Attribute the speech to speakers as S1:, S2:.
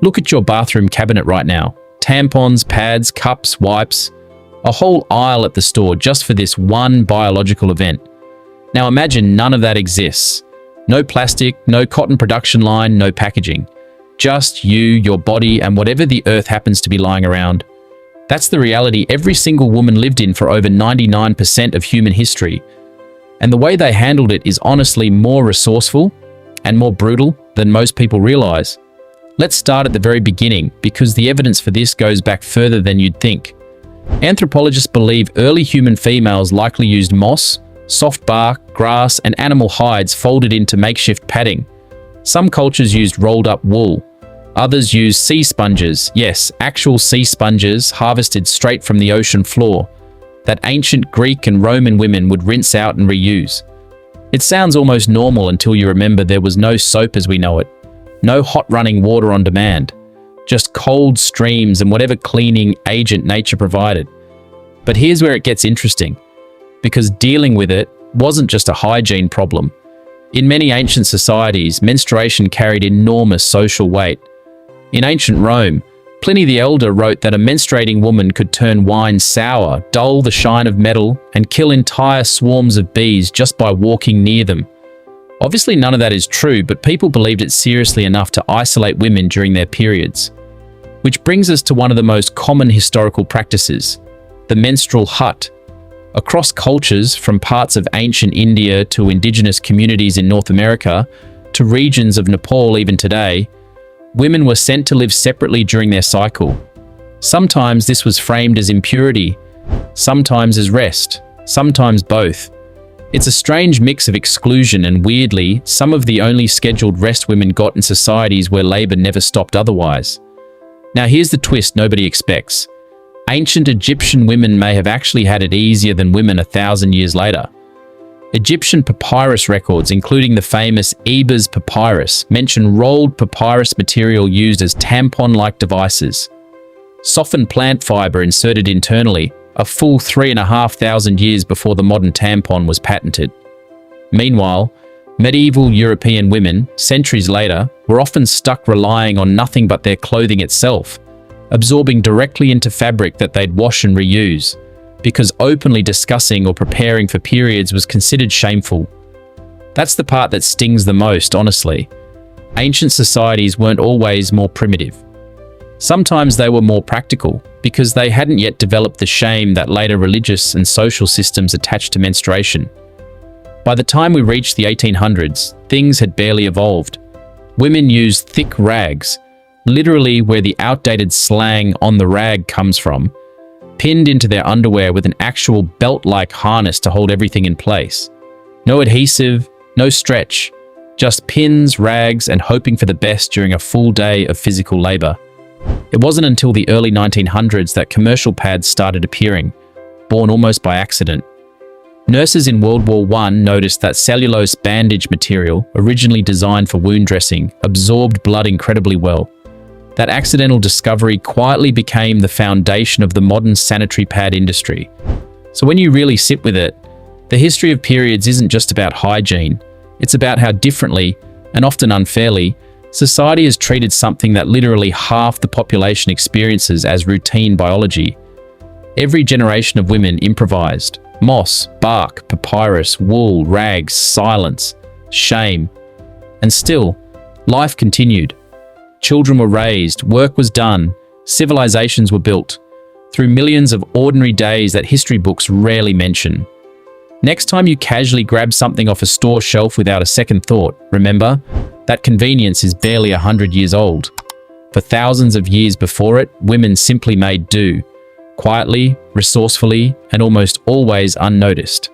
S1: Look at your bathroom cabinet right now. Tampons, pads, cups, wipes. A whole aisle at the store just for this one biological event. Now imagine none of that exists. No plastic, no cotton production line, no packaging. Just you, your body, and whatever the earth happens to be lying around. That's the reality every single woman lived in for over 99% of human history. And the way they handled it is honestly more resourceful and more brutal than most people realize. Let's start at the very beginning, because the evidence for this goes back further than you'd think. Anthropologists believe early human females likely used moss, soft bark, grass, and animal hides folded into makeshift padding. Some cultures used rolled up wool. Others used sea sponges, yes, actual sea sponges harvested straight from the ocean floor, that ancient Greek and Roman women would rinse out and reuse. It sounds almost normal until you remember there was no soap as we know it, no hot running water on demand, just cold streams and whatever cleaning agent nature provided. But here's where it gets interesting, because dealing with it wasn't just a hygiene problem. In many ancient societies, menstruation carried enormous social weight. In ancient Rome, Pliny the Elder wrote that a menstruating woman could turn wine sour, dull the shine of metal, and kill entire swarms of bees just by walking near them. Obviously, none of that is true, but people believed it seriously enough to isolate women during their periods. Which brings us to one of the most common historical practices, the menstrual hut. Across cultures, from parts of ancient India to indigenous communities in North America, to regions of Nepal even today, women were sent to live separately during their cycle. Sometimes this was framed as impurity, sometimes as rest, sometimes both. It's a strange mix of exclusion and, weirdly, some of the only scheduled rest women got in societies where labor never stopped otherwise. Now here's the twist nobody expects. Ancient Egyptian women may have actually had it easier than women 1,000 years later. Egyptian papyrus records, including the famous Ebers papyrus, mention rolled papyrus material used as tampon-like devices. Softened plant fiber inserted internally, a full 3,500 years before the modern tampon was patented. Meanwhile, medieval European women, centuries later, were often stuck relying on nothing but their clothing itself, absorbing directly into fabric that they'd wash and reuse, because openly discussing or preparing for periods was considered shameful. That's the part that stings the most, honestly. Ancient societies weren't always more primitive. Sometimes they were more practical, because they hadn't yet developed the shame that later religious and social systems attached to menstruation. By the time we reached the 1800s, things had barely evolved. Women used thick rags, literally where the outdated slang "on the rag" comes from, pinned into their underwear with an actual belt-like harness to hold everything in place. No adhesive, no stretch, just pins, rags, and hoping for the best during a full day of physical labor. It wasn't until the early 1900s that commercial pads started appearing, born almost by accident. Nurses in World War I noticed that cellulose bandage material, originally designed for wound dressing, absorbed blood incredibly well. That accidental discovery quietly became the foundation of the modern sanitary pad industry. So when you really sit with it, the history of periods isn't just about hygiene. It's about how differently, and often unfairly, society has treated something that literally half the population experiences as routine biology. Every generation of women improvised. Moss, bark, papyrus, wool, rags, silence, shame. And still, life continued. Children were raised, work was done, civilizations were built, through millions of ordinary days that history books rarely mention. Next time you casually grab something off a store shelf without a second thought, remember, that convenience is barely 100 years old. For thousands of years before it, women simply made do, quietly, resourcefully, and almost always unnoticed.